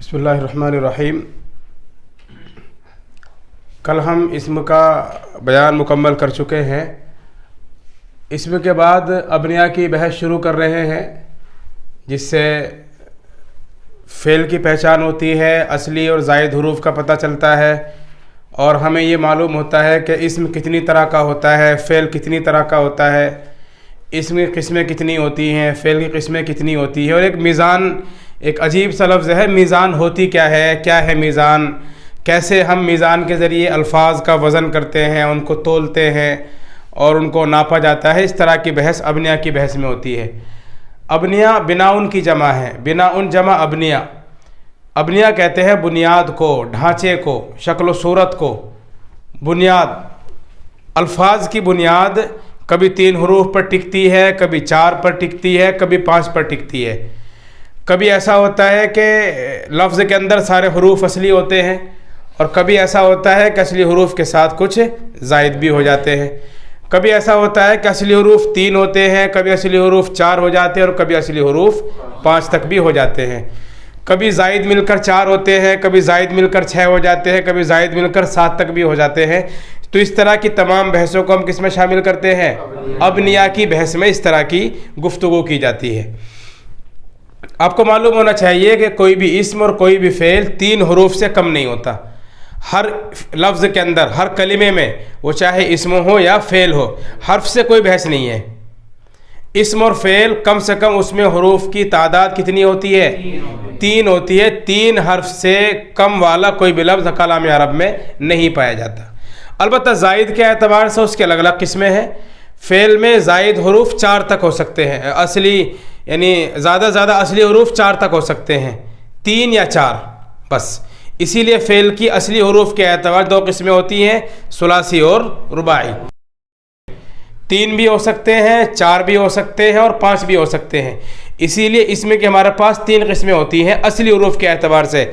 بسم اللہ الرحمن الرحیم۔ کل ہم اسم کا بیان مکمل کر چکے ہیں۔ اسم کے بعد ابنیہ کی بحث شروع کر رہے ہیں، جس سے فعل کی پہچان ہوتی ہے، اصلی اور زائد حروف کا پتہ چلتا ہے، اور ہمیں یہ معلوم ہوتا ہے کہ اسم کتنی طرح کا ہوتا ہے، فعل کتنی طرح کا ہوتا ہے، اسم کی قسمیں کتنی ہوتی ہیں، فعل کی قسمیں کتنی ہوتی ہیں، اور ایک میزان، ایک عجیب سا لفظ ہے میزان ہوتی کیا ہے میزان، کیسے ہم میزان کے ذریعے الفاظ کا وزن کرتے ہیں، ان کو تولتے ہیں اور ان کو ناپا جاتا ہے۔ اس طرح کی بحث ابنیہ کی بحث میں ہوتی ہے۔ ابنیہ بناؤن کی جمع ہے، بناؤن جمع ابنیہ۔ ابنیہ کہتے ہیں بنیاد کو، ڈھانچے کو، شکل و صورت کو، بنیاد۔ الفاظ کی بنیاد کبھی 3 حروف پر ٹکتی ہے، کبھی 4 پر ٹکتی ہے، کبھی 5 پر ٹکتی ہے۔ کبھی ایسا ہوتا ہے کہ لفظ کے اندر سارے حروف اصلی ہوتے ہیں، اور کبھی ایسا ہوتا ہے کہ اصلی حروف کے ساتھ کچھ زائد بھی ہو جاتے ہیں۔ کبھی ایسا ہوتا ہے کہ اصلی حروف 3 ہوتے ہیں، کبھی اصلی حروف 4 ہو جاتے ہیں، اور کبھی اصلی حروف 5 تک بھی ہو جاتے ہیں۔ کبھی زائد مل کر 4 ہوتے ہیں، کبھی زائد مل کر 6 ہو جاتے ہیں، کبھی زائد مل کر 7 تک بھی ہو جاتے ہیں۔ تو اس طرح کی تمام بحثوں کو ہم کس میں شامل کرتے ہیں؟ ابنیہ کی بحث میں اس طرح کی گفتگو کی جاتی ہے۔ آپ کو معلوم ہونا چاہیے کہ کوئی بھی اسم اور کوئی بھی فعل 3 حروف سے کم نہیں ہوتا۔ ہر لفظ کے اندر، ہر کلمے میں، وہ چاہے اسم ہو یا فعل ہو، حرف سے کوئی بحث نہیں ہے۔ اسم اور فعل کم سے کم اس میں حروف کی تعداد کتنی ہوتی ہے؟ 3 ہوتی ہے۔ 3 حرف سے کم والا کوئی بھی لفظ کلام عرب میں نہیں پایا جاتا۔ البتہ زائد کے اعتبار سے اس کے الگ الگ قسمیں ہیں۔ فعل میں زائد حروف 4 تک ہو سکتے ہیں، اصلی یعنی زیادہ اصلی حروف 4 تک ہو سکتے ہیں، 3 یا 4 بس۔ اسی لیے فعل کی اصلی حروف کے اعتبار 2 قسمیں ہوتی ہیں، ثلاثی اور رباعی۔ 3 بھی ہو سکتے ہیں، 4 بھی ہو سکتے ہیں، اور 5 بھی ہو سکتے ہیں۔ اسی لیے اس میں کہ ہمارے پاس 3 قسمیں ہوتی ہیں اصلی حروف کے اعتبار سے،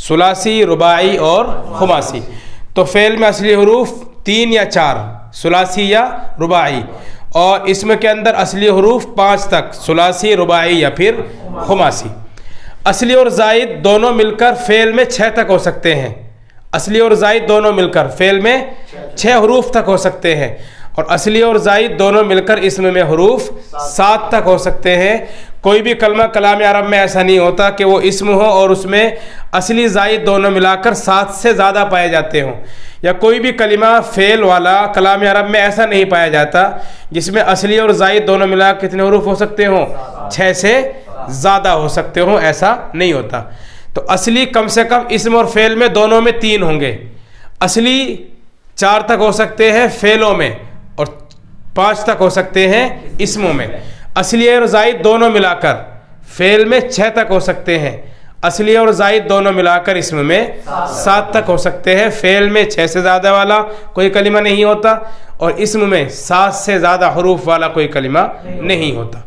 ثلاثی، رباعی اور خماسی۔ تو فعل میں اصلی حروف 3 یا 4، ثلاثی یا رباعی، اور اسم کے اندر اصلی حروف 5 تک، ثلاثی، رباعی یا پھر خماسی۔ اصلی اور زائد دونوں مل کر فعل میں 6 تک ہو سکتے ہیں۔ اصلی اور زائد دونوں مل کر فعل میں 6 حروف تک ہو سکتے ہیں، اور اصلی اور زائد دونوں مل کر اسم میں حروف 7 تک ہو سکتے ہیں۔ کوئی بھی کلمہ کلام عرب میں ایسا نہیں ہوتا کہ وہ اسم ہو اور اس میں اصلی زائد دونوں ملا کر 7 سے زیادہ پائے جاتے ہوں، یا کوئی بھی کلمہ فعل والا کلام عرب میں ایسا نہیں پایا جاتا جس میں اصلی اور زائد دونوں ملا کر کتنے حروف ہو سکتے ہوں؟ 6 سے زیادہ ہو سکتے ہوں، ایسا نہیں ہوتا۔ تو اصلی کم سے کم اسم اور فعل میں دونوں میں 3 ہوں گے۔ اصلی 4 تک ہو سکتے ہیں فعلوں میں، اور 5 تک ہو سکتے ہیں اسموں میں۔ اصلی اور زائد دونوں ملا کر فعل میں 6 تک ہو سکتے ہیں، اصلی اور زائد دونوں ملا کر اسم میں 7 تک ہو سکتے ہیں۔ فعل میں 6 سے زیادہ والا کوئی کلمہ نہیں ہوتا، اور اسم میں 7 سے زیادہ حروف والا کوئی کلمہ نہیں ہوتا۔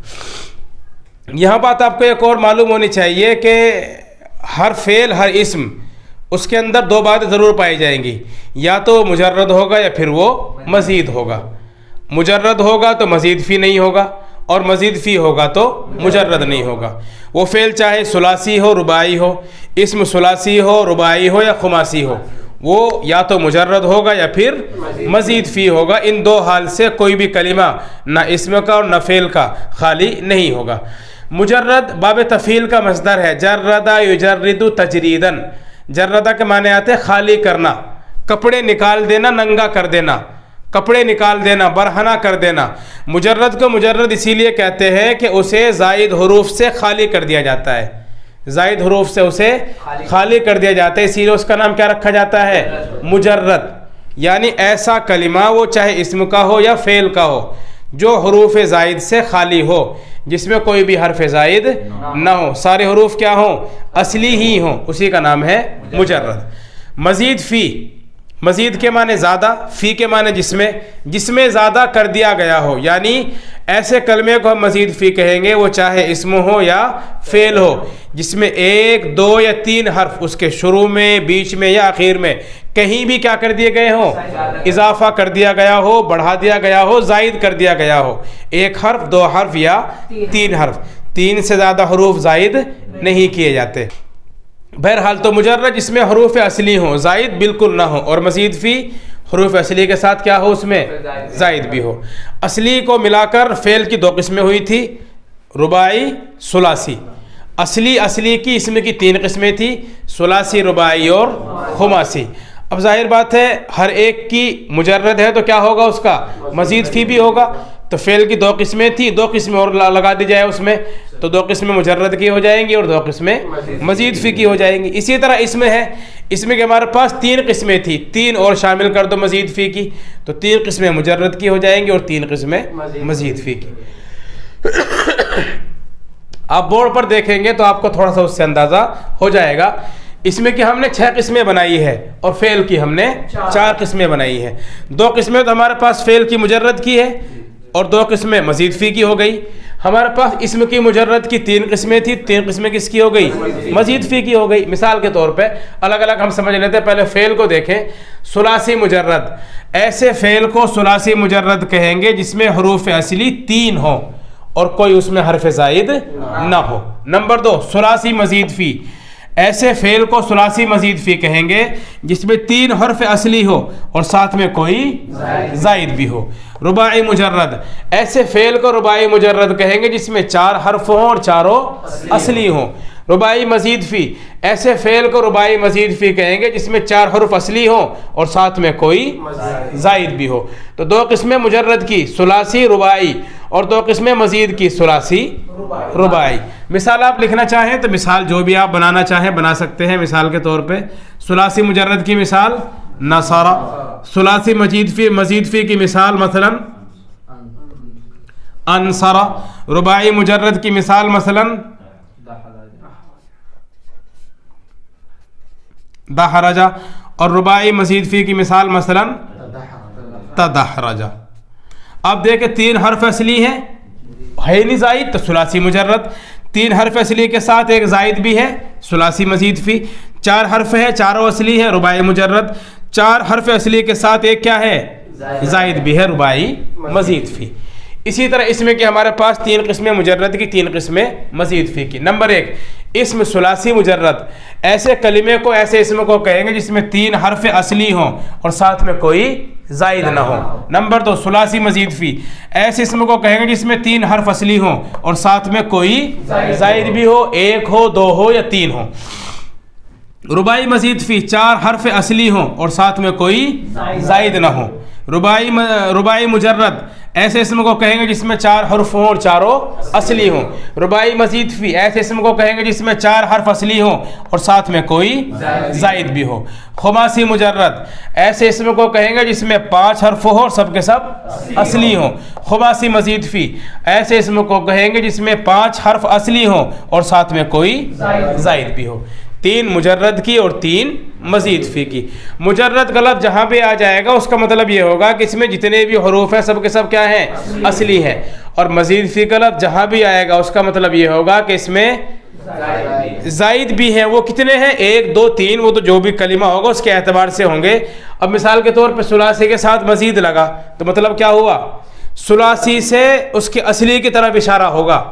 یہاں بات آپ کو ایک اور معلوم ہونی چاہیے کہ ہر فعل، ہر اسم، اس کے اندر 2 باتیں ضرور پائی جائیں گی، یا تو مجرد ہوگا یا پھر وہ مزید ہوگا۔ مجرد ہوگا تو مزید فی نہیں ہوگا، اور مزید فی ہوگا تو مجرد نہیں ہوگا۔ وہ فعل چاہے ثلاثی ہو، رباعی ہو، اسم ثلاثی ہو، رباعی ہو یا خماسی ہو، وہ یا تو مجرد ہوگا یا پھر مزید فی ہوگا۔ ان 2 حال سے کوئی بھی کلمہ نہ اسم کا اور نہ فعل کا خالی نہیں ہوگا۔ مجرد باب تفعیل کا مصدر ہے، جردہ یجرد تجریداً۔ جردہ کے معنی آتے ہیں خالی کرنا، کپڑے نکال دینا، ننگا کر دینا، کپڑے نکال دینا، برہنہ کر دینا۔ مجرد کو مجرد اسی لیے کہتے ہیں کہ اسے زائد حروف سے خالی کر دیا جاتا ہے، زائد حروف سے اسے خالی کر دیا جاتا ہے، اسی لیے اس کا نام کیا رکھا جاتا ہے؟ مجرد۔ یعنی ایسا کلمہ، وہ چاہے اسم کا ہو یا فعل کا ہو، جو حروف زائد سے خالی ہو، جس میں کوئی بھی حرف زائد نہ ہو، سارے حروف کیا ہوں؟ اصلی ہی ہوں، اسی کا نام ہے مجرد۔ مزید فی، مزید کے معنی زیادہ، فی کے معنی جس میں زیادہ کر دیا گیا ہو، یعنی ایسے کلمے کو ہم مزید فی کہیں گے، وہ چاہے اسم ہو یا فعل ہو، جس میں 1، 2 یا 3 حرف اس کے شروع میں، بیچ میں یا آخر میں کہیں بھی کیا کر دیے گئے ہوں؟ اضافہ کر دیا گیا ہو، بڑھا دیا گیا ہو، زائد کر دیا گیا ہو۔ 1 حرف، 2 حرف یا 3 حرف، 3 سے زیادہ حروف زائد نہیں کیے جاتے۔ بہرحال تو مجرد جس میں حروف اصلی ہوں، زائد بالکل نہ ہو، اور مزید فی حروف اصلی کے ساتھ کیا ہو، اس میں زائد بھی ہو۔ اصلی کو ملا کر فعل کی دو قسمیں ہوئی تھی، رباعی ثلاثی۔ اصلی کی اسم کی تین قسمیں تھی، ثلاثی، رباعی اور خماسی۔ اب ظاہر بات ہے ہر ایک کی مجرد ہے تو کیا ہوگا، اس کا مزید فی بھی ہوگا۔ تو فعل کی دو قسمیں تھیں، دو قسمیں اور لگا دی جائے اس میں، تو دو قسمیں مجرد کی ہو جائیں گی اور دو قسمیں مزید فی کی ہو جائیں گی۔ اسی طرح اس میں ہے، اس میں کہ ہمارے پاس تین قسمیں تھیں، تین اور شامل کر دو مزید فی کی، تو تین قسمیں مجرد کی ہو جائیں گی اور تین قسمیں مزید فی کی۔ آپ بورڈ پر دیکھیں گے تو آپ کو تھوڑا سا اس سے اندازہ ہو جائے گا۔ اس میں کہ ہم نے 6 قسمیں بنائی ہے اور فعل کی ہم نے 4 قسمیں بنائی ہے۔ 2 قسمیں تو ہمارے پاس فعل کی مجرد کی ہے اور 2 قسمیں مزید فی کی ہو گئی۔ ہمارے پاس اسم کی مجرد کی 3 قسمیں تھی، 3 قسمیں کس کی ہو گئی، مزید فی کی ہو گئی۔ مثال کے طور پہ الگ الگ ہم سمجھ لیتے ہیں، پہلے فعل کو دیکھیں۔ ثلاثی مجرد، ایسے فعل کو ثلاثی مجرد کہیں گے جس میں حروف اصلی 3 ہوں اور کوئی اس میں حرف زائد نہ ہو۔ نمبر 2، ثلاثی مزید فی، ایسے فعل کو ثلاثی مزید فی کہیں گے جس میں 3 حرف اصلی ہو اور ساتھ میں کوئی زائد بھی ہو۔ رباعی مجرد، ایسے فعل کو رباعی مجرد کہیں گے جس میں 4 حرف ہوں اور چاروں اصلی ہوں۔ رباعی مزید فی، ایسے فعل کو رباعی مزید فی کہیں گے جس میں 4 حرف اصلی ہوں اور ساتھ میں کوئی زائد بھی ہو۔ تو 2 قسمیں مجرد کی، ثلاثی رباعی، اور 2 قسمیں مزید کی، ثلاثی رباعی۔ مثال آپ لکھنا چاہیں تو مثال جو بھی آپ بنانا چاہیں بنا سکتے ہیں۔ مثال کے طور پہ ثلاثی مجرد کی مثال نصارہ، ثلاثی مزید فی کی مثال مثلا انصرہ، رباعی مجرد کی مثال مثلا دحرجہ، اور رباعی مزید فی کی مثال مثلا تدحرجہ۔ اب دیکھیں 3 حرف اصلی ہیں، ہے نہیں زائد تو ثلاثی مجرد، 3 حرف اصلی کے ساتھ ایک زائد بھی ہے، ثلاثی مزید فی۔ 4 حرف ہے، چاروں اصلی ہیں، رباعی مجرد۔ 4 حرف اصلی کے ساتھ ایک کیا ہے، زائد بھی ہے، رباعی مزید فی۔ اسی طرح اس میں کہ ہمارے پاس 3 قسمیں مجرد کی، 3 قسمیں مزید فی کی۔ نمبر 1، اسم ثلاثی مجرد، ایسے کلمے کو، ایسے اسم کو کہیں گے جس میں 3 حرف اصلی ہوں اور ساتھ میں کوئی زائد نہ ہو۔ نمبر 2، ثلاثی مزید فی، ایسے اسم کو کہیں گے جس میں 3 حرف اصلی ہوں اور ساتھ میں کوئی زائد بھی ہو، 1 ہو، 2 ہو یا 3 ہو۔ رباعی مزید فی، 4 حرف اصلی ہوں اور ساتھ میں کوئی زائد نہ ہو۔ رباعی مجرد، ایسے اسم کو کہیں گے جس میں 4 حرف ہوں اور چاروں اصلی ہوں۔ رباعی مزید فی، ایسے اسم کو کہیں گے جس میں 4 حرف اصلی ہوں اور ساتھ میں کوئی زائد بھی ہو۔ خماسی مجرد، ایسے اسم کو کہیں گے جس میں 5 حرف ہو اور سب کے سب اصلی ہوں۔ خماسی مزید فی، ایسے اسم کو کہیں گے جس میں 5 حرف اصلی ہوں اور ساتھ میں کوئی زائد بھی ہو۔ 3 مجرد کی اور 3 مزید فی کی۔ مجرد کا لفظ جہاں پہ آ جائے گا اس کا مطلب یہ ہوگا کہ اس میں جتنے بھی حروف ہیں سب کے سب کیا ہیں، اصلی ہیں، اور مزید فی کا لفظ جہاں بھی آئے گا اس کا مطلب یہ ہوگا کہ اس میں زائد بھی ہیں۔ وہ کتنے ہیں، 1 2 3، وہ تو جو بھی کلمہ ہوگا اس کے اعتبار سے ہوں گے۔ اب مثال کے طور پہ ثلاثی کے ساتھ مزید لگا تو مطلب کیا ہوا، ثلاثی سے اس کے اصلی کی طرف اشارہ ہوگا،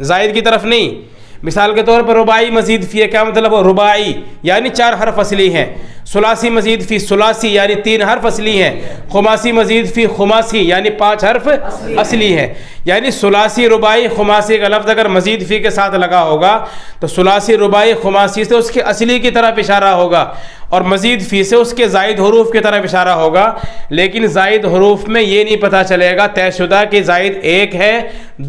زائد کی طرف نہیں۔ مثال کے طور پر رباعی مزید فی، کیا مطلب ہو، رباعی یعنی 4 حرف اصلی ہیں۔ ثلاثی مزید فی، ثلاثی یعنی 3 حرف اصلی ہیں۔ خماسی مزید فی، خماسی یعنی 5 حرف اصلی ہیں۔ یعنی ثلاثی رباعی خماسی کا لفظ اگر مزید فی کے ساتھ لگا ہوگا تو ثلاثی رباعی خماسی سے اس کے اصلی کی طرف اشارہ ہوگا اور مزید فی سے اس کے زائد حروف کی طرف اشارہ ہوگا۔ لیکن زائد حروف میں یہ نہیں پتہ چلے گا طے شدہ کہ زائد 1 ہے،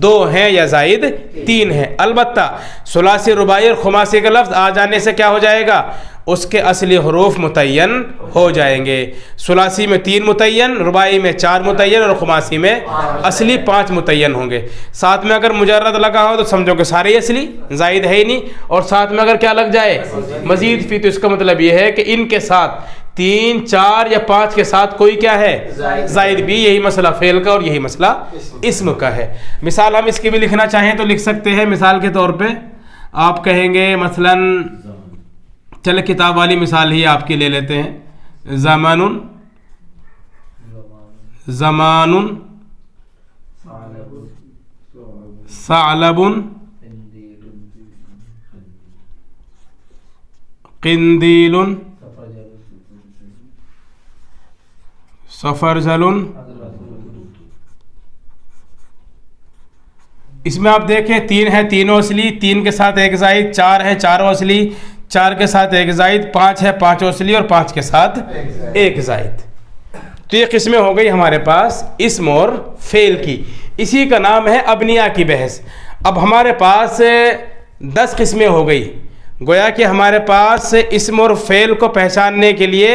2 ہے یا زائد 3 ہے۔ البتہ ثلاثی رباعی اور خماسی کا لفظ آ جانے سے کیا ہو جائے گا، اس کے اصلی حروف متعین ہو جائیں گے۔ ثلاثی میں 3 متعین، رباعی میں 4 متعین اور خماسی میں اصلی 5 متعین ہوں گے۔ ساتھ میں اگر مجرد لگا ہو تو سمجھو کہ سارے ہی اصلی، زائد ہے ہی نہیں، اور ساتھ میں اگر کیا لگ جائے، مزید فی، تو اس کا مطلب یہ ہے کہ ان کے ساتھ 3 4 یا 5 کے ساتھ کوئی کیا ہے، زائد بھی۔ یہی مسئلہ فعل کا اور یہی مسئلہ اسم کا ہے۔ مثال ہم اس کی بھی لکھنا چاہیں تو لکھ سکتے ہیں۔ مثال کے طور پہ آپ کہیں گے مثلاً، چلے کتاب والی مثال ہی آپ کی لے لیتے ہیں، زمان زمان، ثعلب قندیل سفرجل. اس میں آپ دیکھیں 3 ہے، تینوں اصلی، 3 کے ساتھ ایک زائد، 4 ہے، چاروں اصلی، 4 کے ساتھ ایک زائد، 5 ہے، 5 اصلی اور 5 کے ساتھ ایک زائد. تو یہ قسمیں ہو گئی ہمارے پاس اسم اور فعل کی. اسی کا نام ہے ابنیہ کی بحث. اب ہمارے پاس 10 قسمیں ہو گئی. گویا کہ ہمارے پاس اسم اور فعل کو پہچاننے کے لیے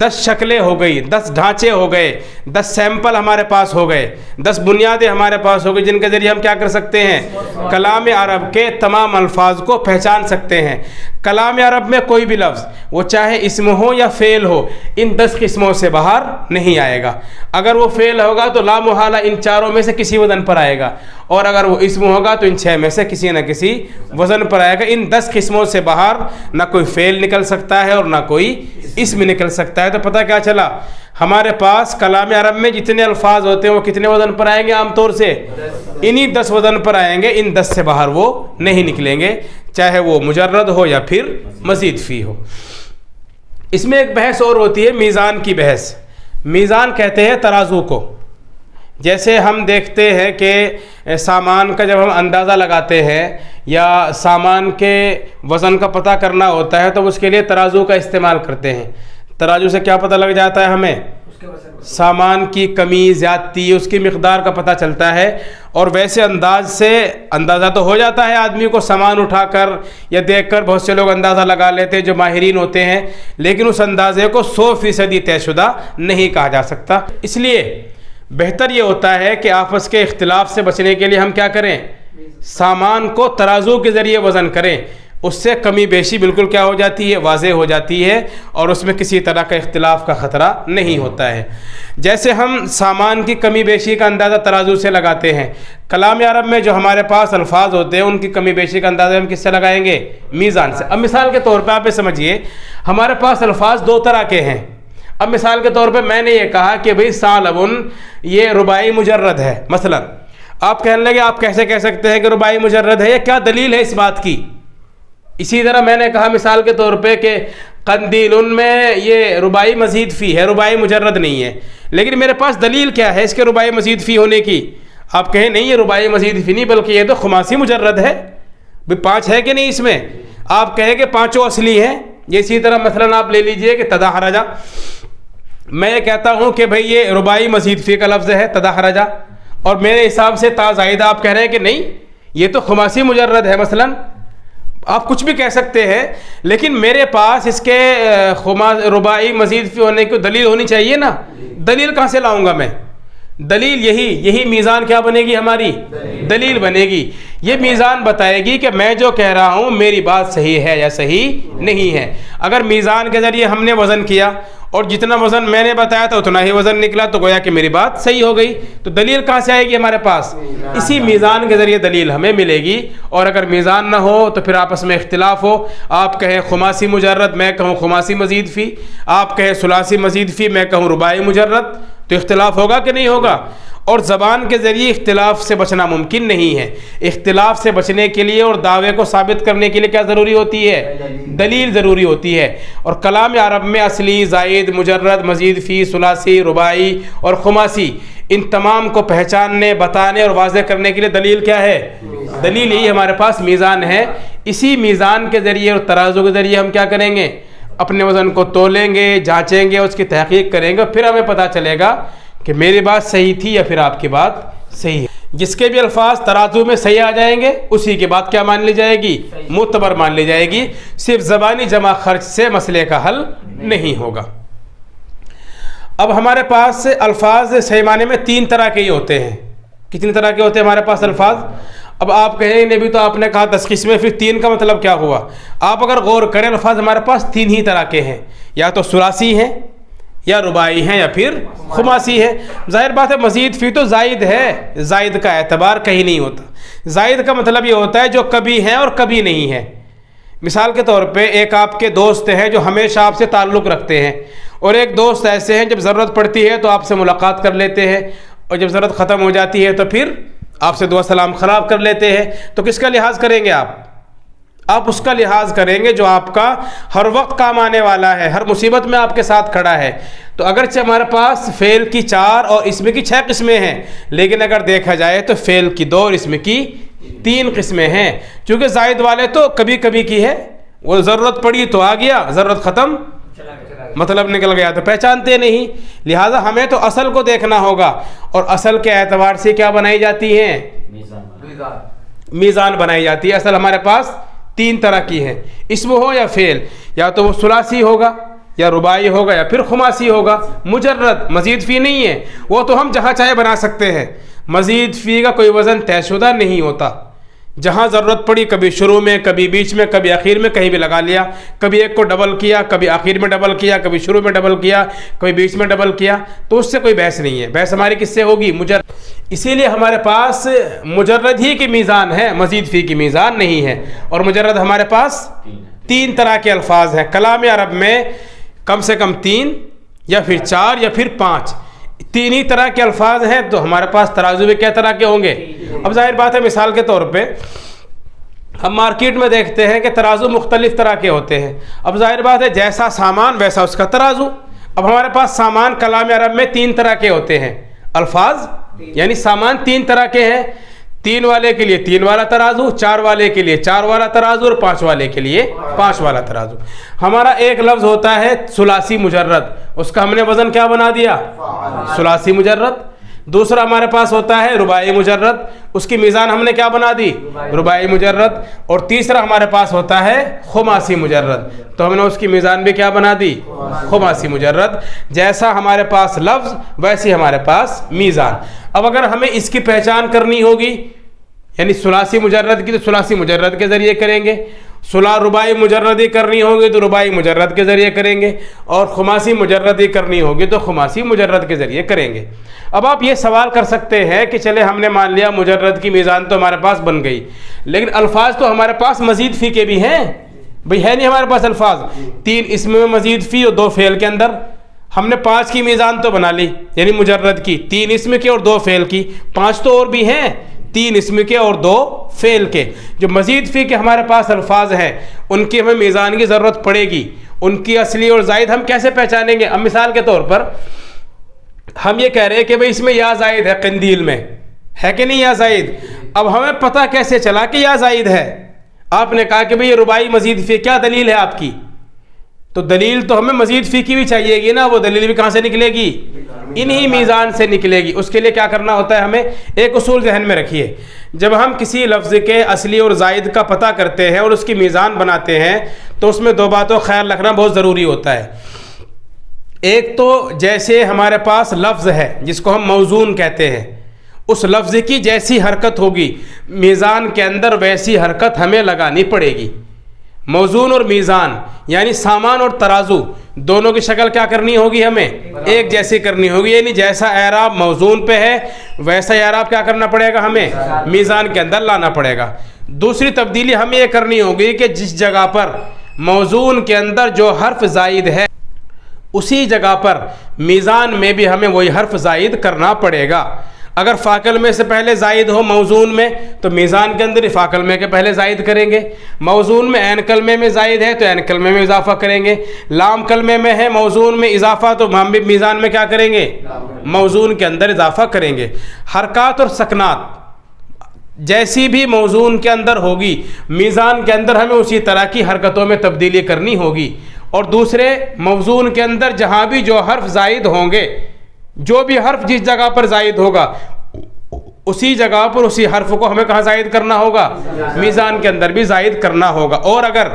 10 شکلیں ہو گئی، 10 ڈھانچے ہو گئے، 10 سیمپل ہمارے پاس ہو گئے، 10 بنیادیں ہمارے پاس ہو گئی جن کے ذریعے ہم کیا کر سکتے ہیں؟ کلام عرب کے تمام الفاظ کو پہچان سکتے ہیں. کلام عرب میں کوئی بھی لفظ وہ چاہے اسم ہو یا فعل ہو ان 10 قسموں سے باہر نہیں آئے گا. اگر وہ فعل ہوگا تو لا محالہ ان چاروں میں سے کسی وزن پر آئے گا، اور اگر وہ اسم ہوگا تو ان 6 میں سے کسی نہ کسی وزن پر آئے گا. ان 10 قسموں سے باہر نہ کوئی فعل نکل سکتا ہے اور نہ کوئی اسم نکل سکتا ہے. تو پتہ کیا چلا؟ ہمارے پاس کلام عرب میں جتنے الفاظ ہوتے ہیں وہ کتنے وزن پر آئیں گے؟ عام طور سے انہی 10 وزن پر آئیں گے. ان 10 سے باہر وہ نہیں نکلیں گے، چاہے وہ مجرد ہو یا پھر مزید فی ہو. اس میں ایک بحث اور ہوتی ہے، میزان کی بحث. میزان کہتے ہیں ترازو کو. جیسے ہم دیکھتے ہیں کہ سامان کا جب ہم اندازہ لگاتے ہیں یا سامان کے وزن کا پتہ کرنا ہوتا ہے تو اس کے لیے ترازو کا استعمال کرتے ہیں. ترازو سے کیا پتہ لگ جاتا ہے ہمیں؟ سامان کی کمی زیادتی اس کی مقدار کا پتہ چلتا ہے. اور ویسے انداز سے اندازہ تو ہو جاتا ہے آدمی کو سامان اٹھا کر یا دیکھ کر. بہت سے لوگ اندازہ لگا لیتے ہیں جو ماہرین ہوتے ہیں، لیکن اس اندازے کو 100% طے شدہ نہیں کہا جا سکتا. اس لیے بہتر یہ ہوتا ہے کہ آپس کے اختلاف سے بچنے کے لیے ہم کیا کریں؟ سامان کو ترازو کے ذریعے وزن کریں. اس سے کمی بیشی بالکل کیا ہو جاتی ہے؟ واضح ہو جاتی ہے، اور اس میں کسی طرح کا اختلاف کا خطرہ نہیں ہوتا ہے. جیسے ہم سامان کی کمی بیشی کا اندازہ ترازو سے لگاتے ہیں، کلام عرب میں جو ہمارے پاس الفاظ ہوتے ہیں ان کی کمی بیشی کا اندازہ ہم کس سے لگائیں گے؟ میزان سے. اب مثال کے طور پہ آپ یہ سمجھیے ہمارے پاس الفاظ 2 طرح کے ہیں. اب مثال کے طور پہ میں نے یہ کہا کہ بھئی ثعلب یہ رباعی مجرد ہے مثلا. آپ کہنے لگے آپ کیسے کہہ سکتے ہیں کہ رباعی مجرد ہے؟ یہ کیا دلیل ہے اس بات کی؟ اسی طرح میں نے کہا مثال کے طور پہ کہ قندیل میں یہ رباعی مزید فی ہے، رباعی مجرد نہیں ہے، لیکن میرے پاس دلیل کیا ہے اس کے رباعی مزید فی ہونے کی؟ آپ کہیں نہیں یہ رباعی مزید فی نہیں بلکہ یہ تو خماسی مجرد ہے. بھئی 5 ہے کہ نہیں اس میں؟ آپ کہیں کہ 5 اصلی ہیں. اسی طرح مثلا آپ لے لیجئے کہ تداحرجہ. میں یہ کہتا ہوں کہ بھئی یہ رباعی مزید فی کا لفظ ہے تداحرجہ، اور میرے حساب سے تا زائدہ آپ کہہ رہے ہیں کہ نہیں یہ تو خماسی مجرد ہے مثلا. آپ کچھ بھی کہہ سکتے ہیں، لیکن میرے پاس اس کے رباعی مزید فی ہونے کی دلیل ہونی چاہیے نا. دلیل کہاں سے لاؤں گا میں؟ دلیل یہی میزان کیا بنے گی؟ ہماری دلیل بنے گی. یہ میزان بتائے گی کہ میں جو کہہ رہا ہوں میری بات صحیح ہے یا صحیح نہیں ہے. اگر میزان کے ذریعے ہم نے وزن کیا اور جتنا وزن میں نے بتایا تھا اتنا ہی وزن نکلا تو گویا کہ میری بات صحیح ہو گئی. تو دلیل کہاں سے آئے گی ہمارے پاس؟ اسی میزان کے ذریعے دلیل ہمیں ملے گی. اور اگر میزان نہ ہو تو پھر آپس میں اختلاف ہو، آپ کہیں خماسی مجرد میں کہوں خماسی مزید فی، آپ کہیں ثلاثی مزید فی میں کہوں رباعی مجرد، تو اختلاف ہوگا کہ نہیں ہوگا؟ اور زبان کے ذریعے اختلاف سے بچنا ممکن نہیں ہے. اختلاف سے بچنے کے لیے اور دعوے کو ثابت کرنے کے لیے کیا ضروری ہوتی ہے؟ دلیل ضروری ہوتی ہے. اور کلام عرب میں اصلی، زائد، مجرد، مزید فی، ثلاثی، رباعی اور خماسی ان تمام کو پہچاننے، بتانے اور واضح کرنے کے لیے دلیل کیا ہے؟ دلیل ہی ہمارے پاس میزان ہے. اسی میزان کے ذریعے اور ترازو کے ذریعے ہم کیا کریں گے؟ اپنے وزن کو تولیں گے، جانچیں گے، اس کی تحقیق کریں گے، پھر ہمیں پتہ چلے گا کہ میری بات صحیح تھی یا پھر آپ کی بات صحیح ہے. جس کے بھی الفاظ ترازو میں صحیح آ جائیں گے اسی کی بات کیا مان لی جائے گی؟ معتبر مان لی جائے گی. صرف زبانی جمع خرچ سے مسئلے کا حل نہیں ہوگا. اب ہمارے پاس الفاظ صحیح معنی میں 3 طرح کے ہی ہوتے ہیں. کتنی طرح کے ہوتے ہیں ہمارے پاس الفاظ؟ اب آپ کہیں نبی تو آپ نے کہا 10 قسمیں، پھر 3 کا مطلب کیا ہوا؟ آپ اگر غور کریں الفاظ ہمارے پاس 3 ہی طرح کے ہیں، یا تو ثلاثی ہیں یا رباعی ہیں یا پھر خماسی ہے. ظاہر بات ہے مزید فی تو زائد ہے، زائد کا اعتبار کہیں نہیں ہوتا. زائد کا مطلب یہ ہوتا ہے جو کبھی ہے اور کبھی نہیں ہے. مثال کے طور پہ ایک آپ کے دوست ہیں جو ہمیشہ آپ سے تعلق رکھتے ہیں، اور ایک دوست ایسے ہیں جب ضرورت پڑتی ہے تو آپ سے ملاقات کر لیتے ہیں، اور جب ضرورت ختم ہو جاتی ہے تو پھر آپ سے دعا سلام خراب کر لیتے ہیں. تو کس کا لحاظ کریں گے آپ؟ آپ اس کا لحاظ کریں گے جو آپ کا ہر وقت کام آنے والا ہے، ہر مصیبت میں آپ کے ساتھ کھڑا ہے۔ تو اگرچہ ہمارے پاس فعل کی 4 اور اسم کی 6 قسمیں ہیں، لیکن اگر دیکھا جائے تو فعل کی 2 اور اسم کی 3 قسمیں ہیں، چونکہ زائد والے تو کبھی کبھی کی ہے، وہ ضرورت پڑی تو آ گیا، ضرورت ختم مطلب نکل گیا تو پہچانتے نہیں، لہٰذا ہمیں تو اصل کو دیکھنا ہوگا، اور اصل کے اعتبار سے کیا بنائی جاتی ہیں؟ میزان بنائی جاتی ہے۔ اصل ہمارے پاس 3 طرح کی ہیں، اسم ہو یا فعل، یا تو وہ ثلاثی ہوگا یا رباعی ہوگا یا پھر خماسی ہوگا، مجرد، مزید فی نہیں ہے، وہ تو ہم جہاں چاہے بنا سکتے ہیں، مزید فی کا کوئی وزن طے شدہ نہیں ہوتا، جہاں ضرورت پڑی کبھی شروع میں، کبھی بیچ میں، کبھی آخر میں، کہیں بھی لگا لیا، کبھی ایک کو ڈبل کیا، کبھی آخر میں ڈبل کیا، کبھی شروع میں ڈبل کیا، کبھی بیچ میں ڈبل کیا، تو اس سے کوئی بحث نہیں ہے، بحث ہماری کس سے ہوگی؟ مجرد۔ اسی لیے ہمارے پاس مجرد ہی کی میزان ہے، مزید فی کی میزان نہیں ہے، اور مجرد ہمارے پاس 3 طرح کے الفاظ ہیں کلام عرب میں، کم سے کم 3 یا پھر 4 یا پھر 5، 3 ہی طرح کے الفاظ ہیں، تو ہمارے پاس ترازو میں کیا طرح کے ہوں گے؟ اب ظاہر بات ہے، مثال کے طور پہ ہم مارکیٹ میں دیکھتے ہیں کہ ترازو مختلف طرح کے ہوتے ہیں، اب ظاہر بات ہے جیسا سامان ویسا اس کا ترازو۔ اب ہمارے پاس سامان کلام عرب میں 3 طرح کے ہوتے ہیں، الفاظ یعنی سامان 3 طرح کے ہیں، 3 والے کے لیے 3 والا ترازو، 4 والے کے لیے 4 والا ترازو، اور 5 والے کے لیے 5 والا ترازو۔ ہمارا ایک لفظ ہوتا ہے ثلاثی مجرد، اس کا ہم نے وزن کیا بنا دیا؟ ثلاثی مجرد۔ دوسرا ہمارے پاس ہوتا ہے رباعی مجرد، اس کی میزان ہم نے کیا بنا دی؟ رباعی مجرد۔ اور تیسرا ہمارے پاس ہوتا ہے خماسی مجرد، تو ہم نے اس کی میزان بھی کیا بنا دی؟ خماسی مجرد۔ جیسا ہمارے پاس لفظ ویسی ہمارے پاس میزان۔ اب اگر ہمیں اس کی پہچان کرنی ہوگی، یعنی ثلاثی مجرد کی تو ثلاثی مجرد کے ذریعے کریں گے، رباعی مجردی کرنی ہوگی تو رباعی مجرد کے ذریعے کریں گے، اور خماسی مجردی کرنی ہوگی تو خماسی مجرد کے ذریعے کریں گے۔ اب آپ یہ سوال کر سکتے ہیں کہ چلے ہم نے مان لیا مجرد کی میزان تو ہمارے پاس بن گئی، لیکن الفاظ تو ہمارے پاس مزید فی کے بھی ہیں، بھئی ہے نہیں ہمارے پاس الفاظ، 3 اسم میں مزید فی اور 2 فعل کے اندر، ہم نے 5 کی میزان تو بنا لی، یعنی مجرد کی 3 اسم کے اور 2 فعل کی، 5 تو اور بھی ہیں، 3 اسم کے اور 2 فعل کے۔ جو مزید فی کے ہمارے پاس الفاظ ہیں ان کی ہمیں میزان کی ضرورت پڑے گی، ان کی اصلی اور زائد ہم کیسے پہچانیں گے؟ اب مثال کے طور پر ہم یہ کہہ رہے ہیں کہ بھئی اس میں یا زائد ہے، قندیل میں ہے کہ نہیں یا زائد، اب ہمیں پتہ کیسے چلا کہ یا زائد ہے؟ آپ نے کہا کہ بھئی یہ رباعی مزید فی، کیا دلیل ہے آپ کی؟ تو دلیل تو ہمیں مزید فی کی بھی چاہیے گی نا، وہ دلیل بھی کہاں سے نکلے گی؟ انہی میزان سے نکلے گی۔ اس کے لیے کیا کرنا ہوتا ہے؟ ہمیں ایک اصول ذہن میں رکھیے، جب ہم کسی لفظ کے اصلی اور زائد کا پتہ کرتے ہیں اور اس کی میزان بناتے ہیں تو اس میں 2 باتوں کا خیال رکھنا بہت ضروری ہوتا ہے۔ ایک تو جیسے ہمارے پاس لفظ ہے جس کو ہم موزون کہتے ہیں، اس لفظ کی جیسی حرکت ہوگی میزان کے اندر ویسی حرکت ہمیں لگانی پڑے گی۔ موزون اور میزان یعنی سامان اور ترازو دونوں کی شکل کیا کرنی ہوگی؟ ہمیں ایک جیسی کرنی ہوگی، یعنی جیسا اعراب موزون پہ ہے ویسا اعراب کیا کرنا پڑے گا؟ ہمیں میزان کے اندر لانا پڑے گا۔ دوسری تبدیلی ہمیں یہ کرنی ہوگی کہ جس جگہ پر موزون کے اندر جو حرف زائد ہے اسی جگہ پر میزان میں بھی ہمیں وہی حرف زائد کرنا پڑے گا۔ اگر فاقل میں سے پہلے زائد ہو موزون میں تو میزان کے اندر فاقل میں کے پہلے زائد کریں گے، موزون میں عین کلمے میں زائد ہے تو عین کلمے میں اضافہ کریں گے، لام کلمے میں ہے موزون میں اضافہ تو ہم بھی میزان میں کیا کریں گے؟ موزون کے اندر اضافہ کریں گے۔ حرکات اور سکنات جیسی بھی موزون کے اندر ہوگی میزان کے اندر ہمیں اسی طرح کی حرکتوں میں تبدیلی کرنی ہوگی، اور دوسرے موزون کے اندر جہاں بھی جو حرف زائد ہوں گے، جو بھی حرف جس جگہ پر زائد ہوگا اسی جگہ پر اسی حرف کو ہمیں کہاں زائد کرنا ہوگا؟ میزان کے اندر بھی زائد کرنا ہوگا۔ اور اگر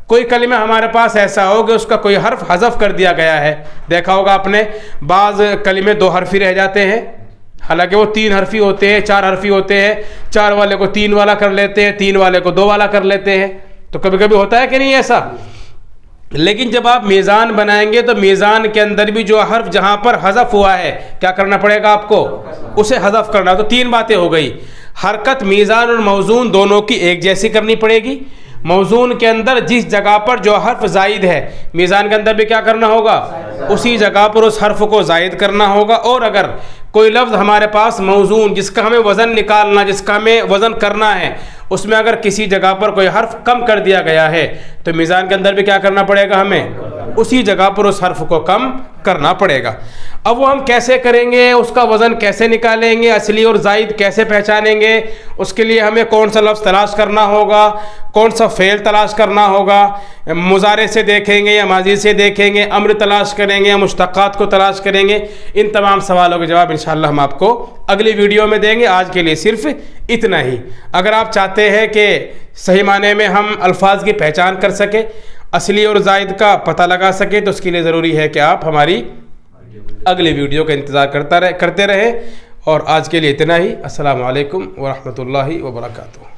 کوئی کلمہ ہمارے پاس ایسا ہو کہ اس کا کوئی حرف حذف کر دیا گیا ہے، دیکھا ہوگا آپ نے بعض کلمے 2 حرفی رہ جاتے ہیں، حالانکہ وہ 3 حرفی ہوتے ہیں، 4 حرفی ہوتے ہیں، 4 والے کو 3 والا کر لیتے ہیں، 3 والے کو 2 والا کر لیتے ہیں، تو کبھی کبھی ہوتا ہے کہ نہیں ایسا؟ لیکن جب آپ میزان بنائیں گے تو میزان کے اندر بھی جو حرف جہاں پر حذف ہوا ہے کیا کرنا پڑے گا آپ کو؟ اسے حذف کرنا۔ تو 3 باتیں ہو گئی، حرکت میزان اور موزون دونوں کی ایک جیسی کرنی پڑے گی، موزون کے اندر جس جگہ پر جو حرف زائد ہے میزان کے اندر بھی کیا کرنا ہوگا؟ اسی جگہ پر اس حرف کو زائد کرنا ہوگا. اور اگر کوئی لفظ ہمارے پاس موزون جس کا ہمیں وزن نکالنا، جس کا ہمیں وزن کرنا ہے، اس میں اگر کسی جگہ پر کوئی حرف کم کر دیا گیا ہے تو میزان کے اندر بھی کیا کرنا پڑے گا؟ ہمیں اسی جگہ پر اس حرف کو کم کرنا پڑے گا. اب وہ ہم کیسے کریں گے، اس کا وزن کیسے نکالیں گے، اصلی اور زائد کیسے پہچانیں گے، اس کے لیے ہمیں کون سا لفظ تلاش کرنا ہوگا، کون سا فعل تلاش کرنا ہوگا، مضارع سے دیکھیں گے یا ماضی سے دیکھیں گے، امر تلاش کریں گے یا مشتقات کو تلاش کریں گے، ان تمام سوالوں کے جواب انشاءاللہ ہم آپ کو اگلی ویڈیو میں دیں گے. آج کے لیے صرف اتنا ہی. اگر آپ چاہتے ہیں کہ صحیح معنی میں ہم الفاظ کی پہچان کر سکیں، اصلی اور زائد کا پتہ لگا سکیں، تو اس کے لیے ضروری ہے کہ آپ ہماری اگلی ویڈیو کا انتظار کرتے رہیں. اور آج کے لیے اتنا ہی. السلام علیکم ورحمۃ اللہ وبرکاتہ.